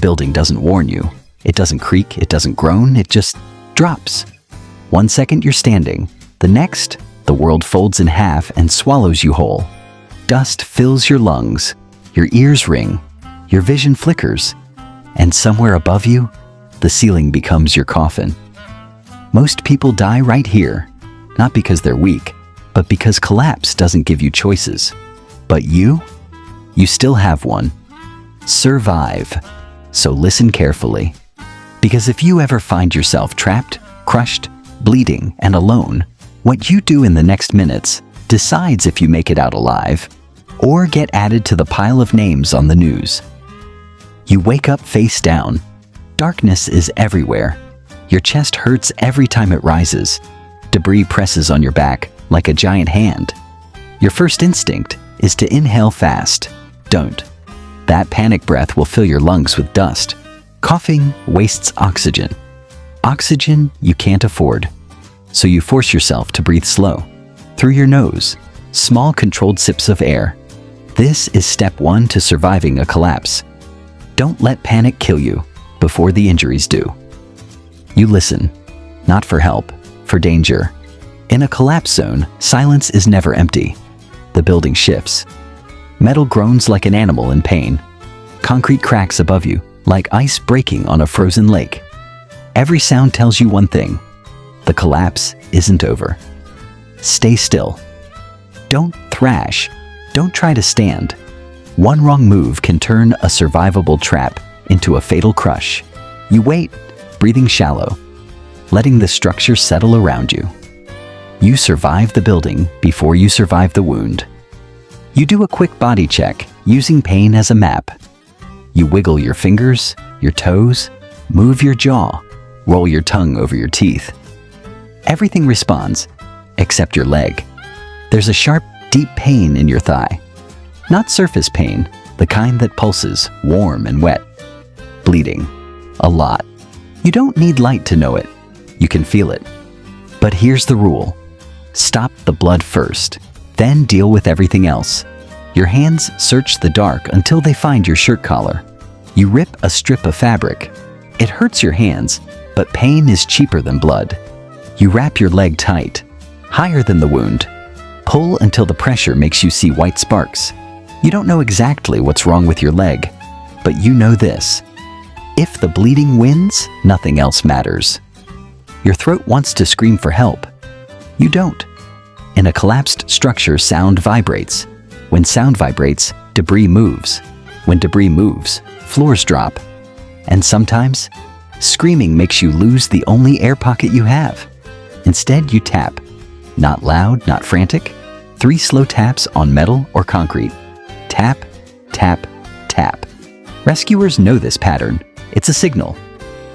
building doesn't warn you. It doesn't creak, it doesn't groan, it just drops. 1 second you're standing, the next, the world folds in half and swallows you whole. Dust fills your lungs, your ears ring, your vision flickers, and somewhere above you, the ceiling becomes your coffin. Most people die right here, not because they're weak, but because collapse doesn't give you choices. But you still have one. Survive. So listen carefully. Because if you ever find yourself trapped, crushed, bleeding, and alone, what you do in the next minutes decides if you make it out alive or get added to the pile of names on the news. You wake up face down. Darkness is everywhere. Your chest hurts every time it rises. Debris presses on your back like a giant hand. Your first instinct is to inhale fast. Don't. That panic breath will fill your lungs with dust. Coughing wastes oxygen. Oxygen you can't afford. So you force yourself to breathe slow. Through your nose. Small controlled sips of air. This is step 1 to surviving a collapse. Don't let panic kill you before the injuries do. You listen. Not for help, for danger. In a collapse zone, silence is never empty. The building shifts. Metal groans like an animal in pain. Concrete cracks above you, like ice breaking on a frozen lake. Every sound tells you one thing. The collapse isn't over. Stay still. Don't thrash. Don't try to stand. One wrong move can turn a survivable trap into a fatal crush. You wait, breathing shallow, letting the structure settle around you. You survive the building before you survive the wound. You do a quick body check, using pain as a map. You wiggle your fingers, your toes, move your jaw, roll your tongue over your teeth. Everything responds, except your leg. There's a sharp, deep pain in your thigh. Not surface pain, the kind that pulses, warm and wet. Bleeding. A lot. You don't need light to know it. You can feel it. But here's the rule. Stop the blood first, then deal with everything else. Your hands search the dark until they find your shirt collar. You rip a strip of fabric. It hurts your hands, but pain is cheaper than blood. You wrap your leg tight, higher than the wound. Pull until the pressure makes you see white sparks. You don't know exactly what's wrong with your leg, but you know this. If the bleeding wins, nothing else matters. Your throat wants to scream for help. You don't. In a collapsed structure, sound vibrates. When sound vibrates, debris moves. When debris moves, floors drop. And sometimes, screaming makes you lose the only air pocket you have. Instead, you tap. Not loud, not frantic. 3 slow taps on metal or concrete. Tap, tap, tap. Rescuers know this pattern. It's a signal.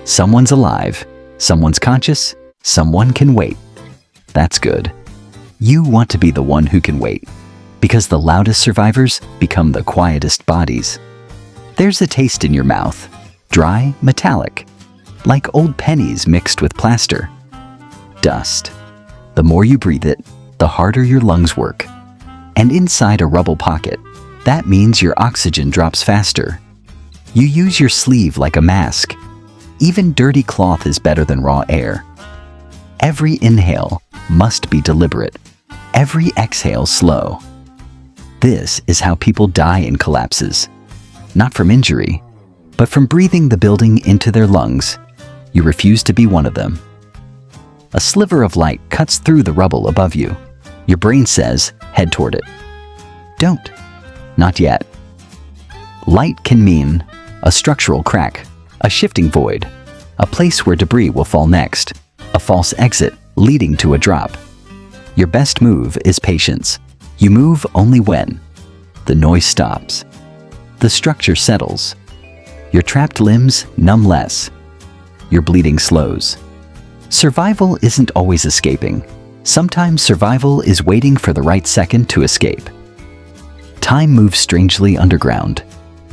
Someone's alive. Someone's conscious. Someone can wait. That's good. You want to be the one who can wait, because the loudest survivors become the quietest bodies. There's a taste in your mouth, dry, metallic, like old pennies mixed with plaster. Dust. The more you breathe it, the harder your lungs work. And inside a rubble pocket, that means your oxygen drops faster. You use your sleeve like a mask. Even dirty cloth is better than raw air. Every inhale must be deliberate. Every exhale slow. This is how people die in collapses. Not from injury, but from breathing the building into their lungs. You refuse to be one of them. A sliver of light cuts through the rubble above you. Your brain says, head toward it. Don't. Not yet. Light can mean a structural crack, a shifting void, a place where debris will fall next, a false exit leading to a drop. Your best move is patience. You move only when the noise stops, the structure settles, your trapped limbs numb less, your bleeding slows. Survival isn't always escaping. Sometimes survival is waiting for the right second to escape. Time moves strangely underground.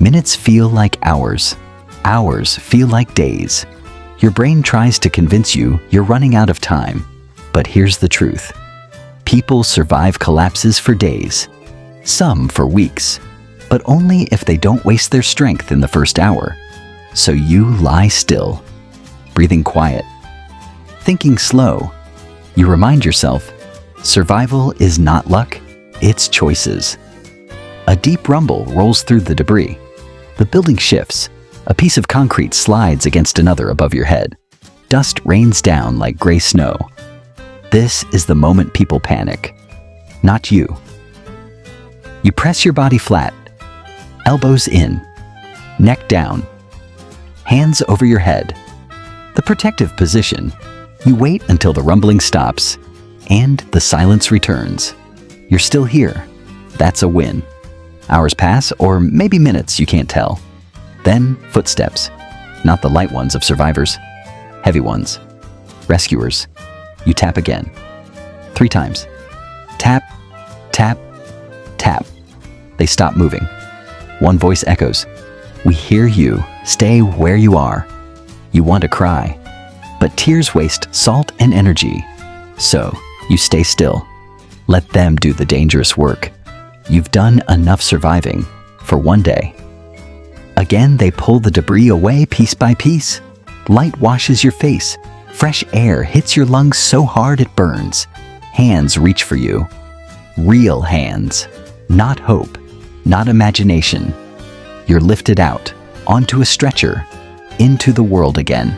Minutes feel like hours. Hours feel like days. Your brain tries to convince you you're running out of time. But here's the truth. People survive collapses for days. Some for weeks. But only if they don't waste their strength in the first hour. So you lie still, breathing quiet, thinking slow. You remind yourself, survival is not luck, it's choices. A deep rumble rolls through the debris. The building shifts. A piece of concrete slides against another above your head. Dust rains down like gray snow. This is the moment people panic. Not you. You press your body flat, elbows in, neck down, hands over your head. The protective position. You wait until the rumbling stops, and the silence returns. You're still here. That's a win. Hours pass, or maybe minutes, you can't tell. Then, footsteps. Not the light ones of survivors. Heavy ones. Rescuers. You tap again. 3 times. Tap, tap, tap. They stop moving. One voice echoes. We hear you. Stay where you are. You want to cry. But tears waste salt and energy. So, you stay still. Let them do the dangerous work. You've done enough surviving for one day. Again, they pull the debris away piece by piece. Light washes your face. Fresh air hits your lungs so hard it burns. Hands reach for you. Real hands. Not hope. Not imagination. You're lifted out, onto a stretcher, into the world again.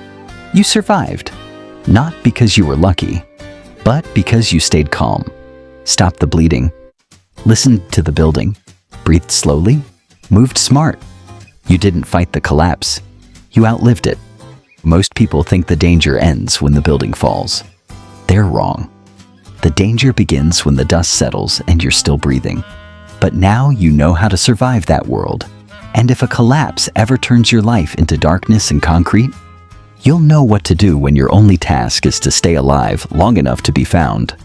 You survived. Not because you were lucky, but because you stayed calm. Stopped the bleeding. Listened to the building. Breathed slowly. Moved smart. You didn't fight the collapse. You outlived it. Most people think the danger ends when the building falls. They're wrong. The danger begins when the dust settles and you're still breathing. But now you know how to survive that world. And if a collapse ever turns your life into darkness and concrete, you'll know what to do when your only task is to stay alive long enough to be found.